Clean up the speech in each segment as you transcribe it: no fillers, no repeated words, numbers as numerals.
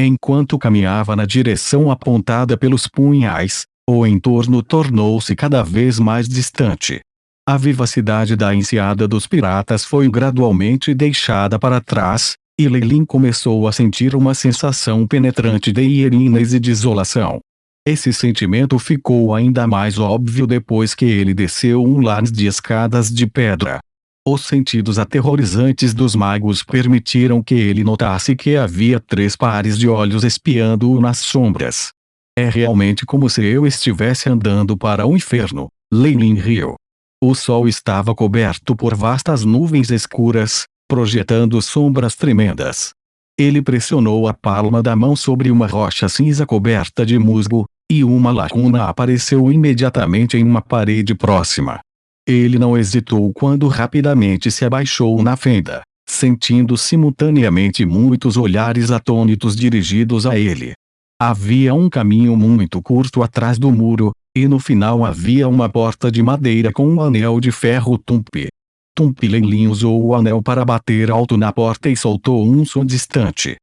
Enquanto caminhava na direção apontada pelos punhais, o entorno tornou-se cada vez mais distante. A vivacidade da enseada dos piratas foi gradualmente deixada para trás, e Lei começou a sentir uma sensação penetrante de hierinese e desolação. Esse sentimento ficou ainda mais óbvio depois que ele desceu um largo de escadas de pedra. Os sentidos aterrorizantes dos magos permitiram que ele notasse que havia 3 pares de olhos espiando-o nas sombras. É realmente como se eu estivesse andando para o inferno, Lei riu. O sol estava coberto por vastas nuvens escuras, projetando sombras tremendas. Ele pressionou a palma da mão sobre uma rocha cinza coberta de musgo, e uma lacuna apareceu imediatamente em uma parede próxima. Ele não hesitou quando rapidamente se abaixou na fenda, sentindo simultaneamente muitos olhares atônitos dirigidos a ele. Havia um caminho muito curto atrás do muro, e no final havia uma porta de madeira com um anel de ferro tumpe. Lei usou o anel para bater alto na porta e soltou um som distante.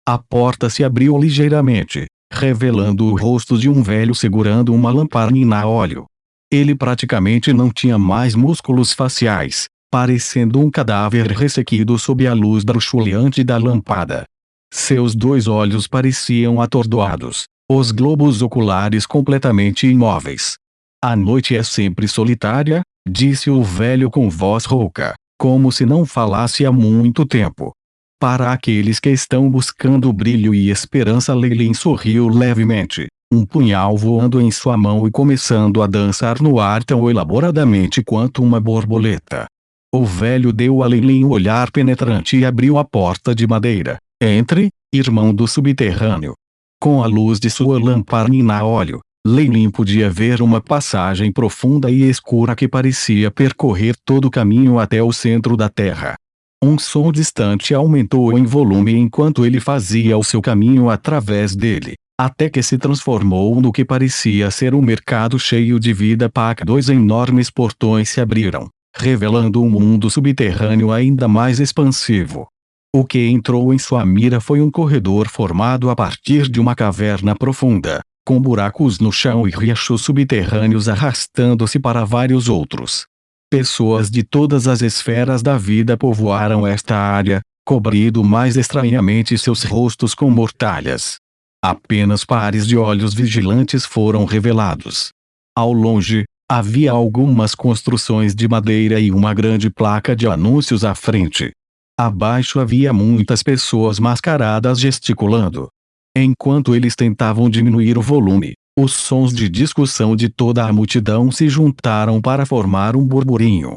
A porta se abriu ligeiramente, revelando o rosto de um velho segurando uma lamparina a óleo. Ele praticamente não tinha mais músculos faciais, parecendo um cadáver ressequido sob a luz bruxuleante da lâmpada. Seus 2 olhos pareciam atordoados, os globos oculares completamente imóveis. A noite é sempre solitária, disse o velho com voz rouca, como se não falasse há muito tempo. Para aqueles que estão buscando brilho e esperança, Lei sorriu levemente, um punhal voando em sua mão e começando a dançar no ar tão elaboradamente quanto uma borboleta. O velho deu a Lei um olhar penetrante e abriu a porta de madeira. Entre, irmão do subterrâneo. Com a luz de sua lamparina a óleo, Lei podia ver uma passagem profunda e escura que parecia percorrer todo o caminho até o centro da terra. Um som distante aumentou em volume enquanto ele fazia o seu caminho através dele, até que se transformou no que parecia ser um mercado cheio de vida. 2 enormes portões se abriram, revelando um mundo subterrâneo ainda mais expansivo. O que entrou em sua mira foi um corredor formado a partir de uma caverna profunda, com buracos no chão e riachos subterrâneos arrastando-se para vários outros. Pessoas de todas as esferas da vida povoaram esta área, cobrindo mais estranhamente seus rostos com mortalhas. Apenas pares de olhos vigilantes foram revelados. Ao longe, havia algumas construções de madeira e uma grande placa de anúncios à frente. Abaixo havia muitas pessoas mascaradas gesticulando. Enquanto eles tentavam diminuir o volume, os sons de discussão de toda a multidão se juntaram para formar um burburinho.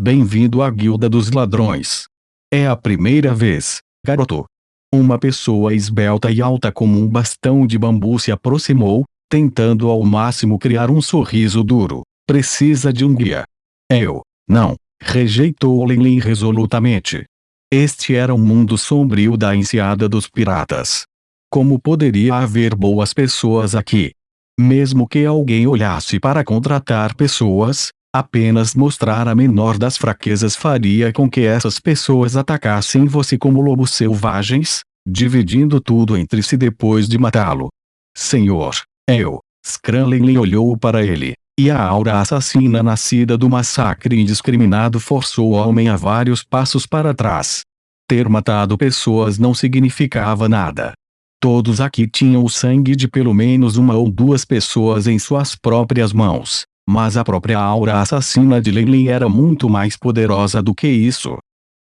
Bem-vindo à Guilda dos Ladrões. É a primeira vez, garoto. Uma pessoa esbelta e alta como um bastão de bambu se aproximou, tentando ao máximo criar um sorriso duro. Precisa de um guia. Eu, não, rejeitou Lei resolutamente. Este era o mundo sombrio da enseada dos piratas. Como poderia haver boas pessoas aqui? Mesmo que alguém olhasse para contratar pessoas, apenas mostrar a menor das fraquezas faria com que essas pessoas atacassem você como lobos selvagens, dividindo tudo entre si depois de matá-lo. Senhor, eu, Scranley olhou para ele, e a aura assassina nascida do massacre indiscriminado forçou o homem a vários passos para trás. Ter matado pessoas não significava nada. Todos aqui tinham o sangue de pelo menos 1 ou 2 pessoas em suas próprias mãos, mas a própria aura assassina de Lei era muito mais poderosa do que isso.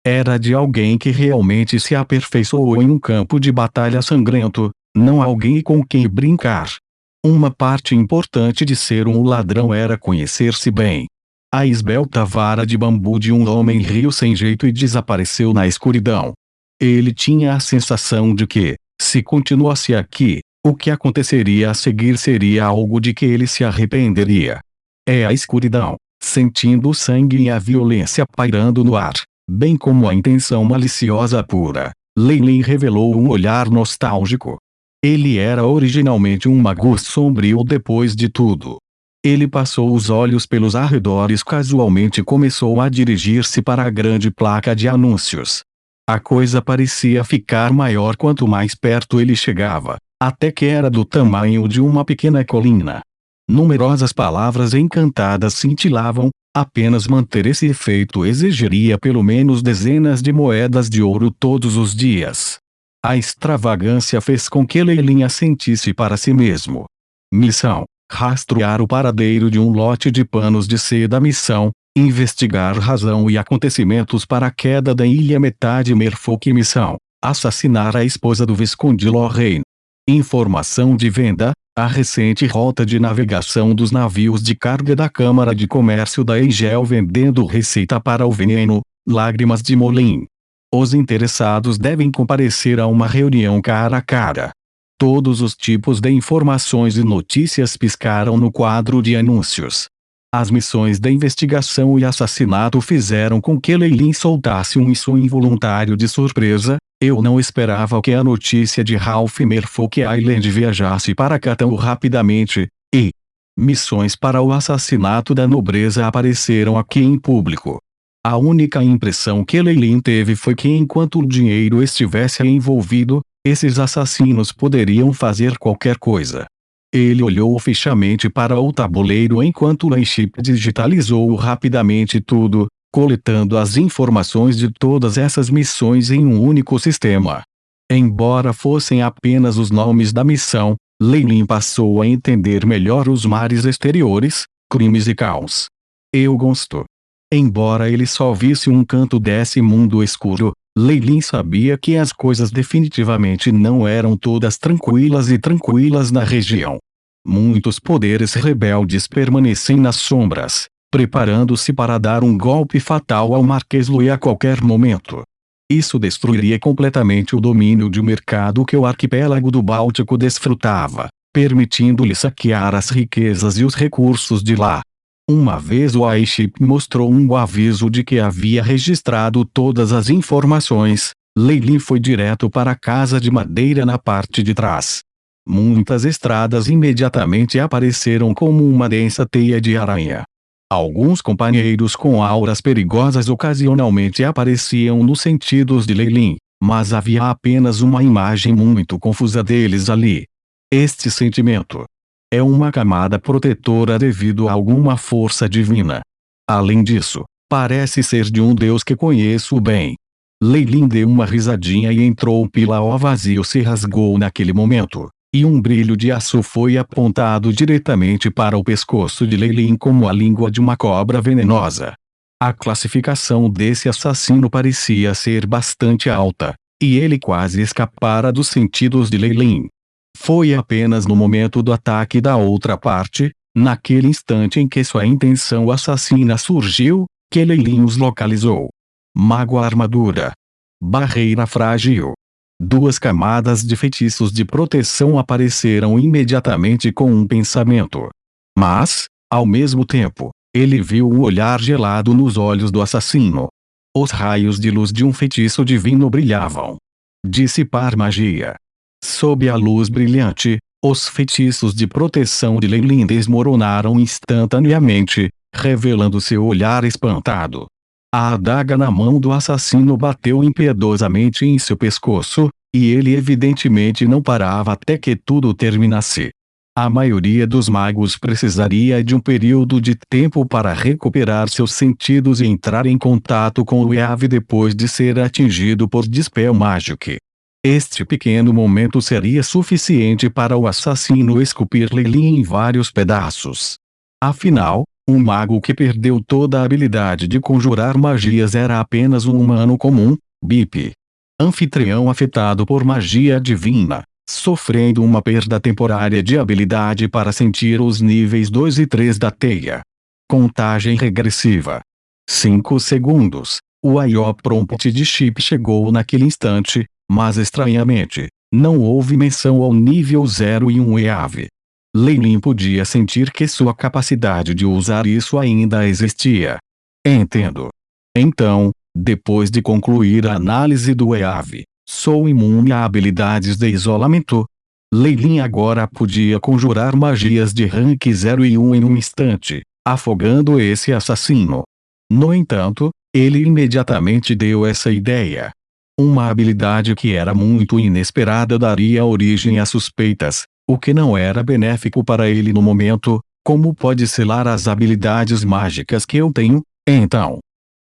Era de alguém que realmente se aperfeiçoou em um campo de batalha sangrento, não alguém com quem brincar. Uma parte importante de ser um ladrão era conhecer-se bem. A esbelta vara de bambu de um homem riu sem jeito e desapareceu na escuridão. Ele tinha a sensação de que, se continuasse aqui, o que aconteceria a seguir seria algo de que ele se arrependeria. É a escuridão, sentindo o sangue e a violência pairando no ar, bem como a intenção maliciosa pura. Lei revelou um olhar nostálgico. Ele era originalmente um mago sombrio depois de tudo. Ele passou os olhos pelos arredores casualmente e começou a dirigir-se para a grande placa de anúncios. A coisa parecia ficar maior quanto mais perto ele chegava, até que era do tamanho de uma pequena colina. Numerosas palavras encantadas cintilavam. Apenas manter esse efeito exigiria pelo menos dezenas de moedas de ouro todos os dias. A extravagância fez com que Leilin assentisse para si mesmo. Missão: rastrear o paradeiro de um lote de panos de seda. Missão: investigar razão e acontecimentos para a queda da ilha metade Merfolk. Missão: assassinar a esposa do Visconde Lorraine. Informação de venda: a recente rota de navegação dos navios de carga da Câmara de Comércio da Engel vendendo receita para o veneno, lágrimas de Molin. Os interessados devem comparecer a uma reunião cara a cara. Todos os tipos de informações e notícias piscaram no quadro de anúncios. As missões de investigação e assassinato fizeram com que Leilin soltasse um isso involuntário de surpresa. Eu não esperava que a notícia de Ralph Merfolk Island viajasse para cá tão rapidamente, e missões para o assassinato da nobreza apareceram aqui em público. A única impressão que Leilin teve foi que enquanto o dinheiro estivesse envolvido, esses assassinos poderiam fazer qualquer coisa. Ele olhou fixamente para o tabuleiro enquanto Lynchip digitalizou rapidamente tudo, coletando as informações de todas essas missões em um único sistema. Embora fossem apenas os nomes da missão, Leilin passou a entender melhor os mares exteriores, crimes e caos. Eu gosto. Embora ele só visse um canto desse mundo escuro, Leilin sabia que as coisas definitivamente não eram todas tranquilas na região. Muitos poderes rebeldes permanecem nas sombras, preparando-se para dar um golpe fatal ao Marquês Louis a qualquer momento. Isso destruiria completamente o domínio de mercado que o arquipélago do Báltico desfrutava, permitindo-lhe saquear as riquezas e os recursos de lá. Uma vez o Aiship mostrou um aviso de que havia registrado todas as informações, Leilin foi direto para a casa de madeira na parte de trás. Muitas estradas imediatamente apareceram como uma densa teia de aranha. Alguns companheiros com auras perigosas ocasionalmente apareciam nos sentidos de Leilin, mas havia apenas uma imagem muito confusa deles ali. Este sentimento é uma camada protetora devido a alguma força divina. Além disso, parece ser de um deus que conheço bem. Leilin deu uma risadinha e entrou pela o vazio se rasgou naquele momento, e um brilho de aço foi apontado diretamente para o pescoço de Leilin como a língua de uma cobra venenosa. A classificação desse assassino parecia ser bastante alta, e ele quase escapara dos sentidos de Leilin. Foi apenas no momento do ataque da outra parte, naquele instante em que sua intenção assassina surgiu, que Leilin os localizou. Mago armadura. Barreira frágil. 2 camadas de feitiços de proteção apareceram imediatamente com um pensamento. Mas, ao mesmo tempo, ele viu o olhar gelado nos olhos do assassino. Os raios de luz de um feitiço divino brilhavam. Dissipar magia. Sob a luz brilhante, os feitiços de proteção de Leilin desmoronaram instantaneamente, revelando seu olhar espantado. A adaga na mão do assassino bateu impiedosamente em seu pescoço, e ele evidentemente não parava até que tudo terminasse. A maioria dos magos precisaria de um período de tempo para recuperar seus sentidos e entrar em contato com o EAV depois de ser atingido por Dispel Magic. Este pequeno momento seria suficiente para o assassino esculpir Leilin em vários pedaços. Afinal, um mago que perdeu toda a habilidade de conjurar magias era apenas um humano comum, Bip. Anfitrião afetado por magia divina, sofrendo uma perda temporária de habilidade para sentir os níveis 2 e 3 da teia. Contagem regressiva. 5 segundos. O IO prompt de Chip chegou naquele instante, mas estranhamente, não houve menção ao nível 0 e 1 EAV. Leilin podia sentir que sua capacidade de usar isso ainda existia. Entendo. Então, depois de concluir a análise do EAV, sou imune a habilidades de isolamento. Leilin agora podia conjurar magias de rank 0 e 1 em um instante, afogando esse assassino. No entanto, ele imediatamente deu essa ideia. Uma habilidade que era muito inesperada daria origem a suspeitas, o que não era benéfico para ele no momento. Como pode selar as habilidades mágicas que eu tenho? Então,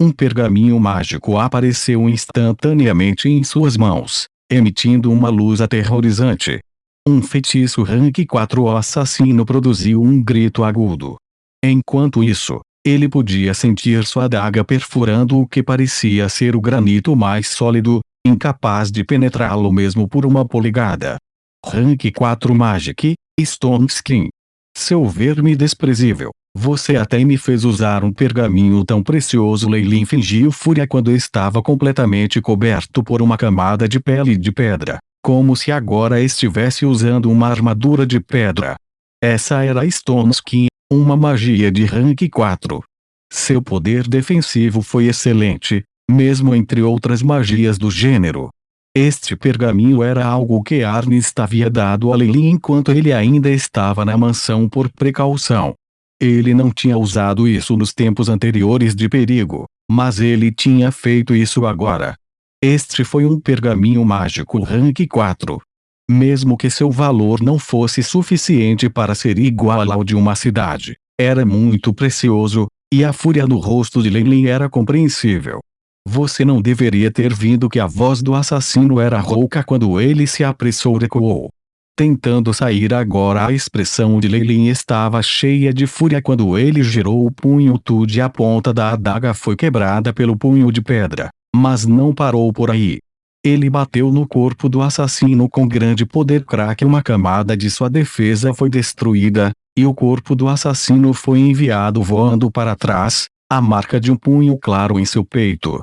um pergaminho mágico apareceu instantaneamente em suas mãos, emitindo uma luz aterrorizante. Um feitiço rank 4 o assassino produziu um grito agudo. Enquanto isso, ele podia sentir sua adaga perfurando o que parecia ser o granito mais sólido, incapaz de penetrá-lo mesmo por uma polegada. Rank 4 Magic, Stone Skin. Seu verme desprezível, você até me fez usar um pergaminho tão precioso. Leilin fingiu fúria quando estava completamente coberto por uma camada de pele de pedra, como se agora estivesse usando uma armadura de pedra. Essa era Stone Skin, uma magia de rank 4. Seu poder defensivo foi excelente, mesmo entre outras magias do gênero. Este pergaminho era algo que Arnis havia dado a Leilin enquanto ele ainda estava na mansão por precaução. Ele não tinha usado isso nos tempos anteriores de perigo, mas ele tinha feito isso agora. Este foi um pergaminho mágico rank 4. Mesmo que seu valor não fosse suficiente para ser igual ao de uma cidade, era muito precioso, e a fúria no rosto de Leilin era compreensível. Você não deveria ter vindo. Que a voz do assassino era rouca quando ele se apressou e recuou. Tentando sair agora. A expressão de Leilin estava cheia de fúria quando ele girou o punho tudo e a ponta da adaga foi quebrada pelo punho de pedra, mas não parou por aí. Ele bateu no corpo do assassino com grande poder. Uma camada de sua defesa foi destruída, e o corpo do assassino foi enviado voando para trás, a marca de um punho claro em seu peito.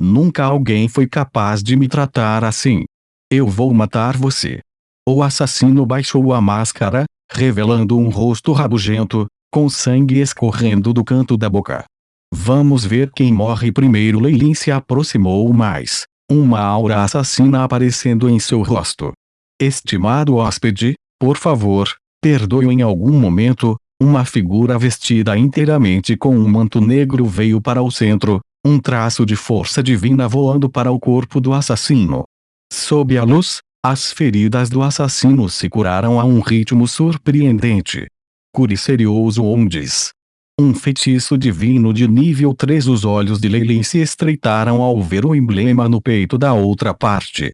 Nunca alguém foi capaz de me tratar assim. Eu vou matar você. O assassino baixou a máscara, revelando um rosto rabugento, com sangue escorrendo do canto da boca. Vamos ver quem morre primeiro. Leilin se aproximou mais, uma aura assassina aparecendo em seu rosto. Estimado hóspede, por favor, perdoe-o. Em algum momento, uma figura vestida inteiramente com um manto negro veio para o centro, um traço de força divina voando para o corpo do assassino. Sob a luz, as feridas do assassino se curaram a um ritmo surpreendente. Curicerioso Ondes. Um feitiço divino de nível 3. Os olhos de Leilin se estreitaram ao ver o emblema no peito da outra parte.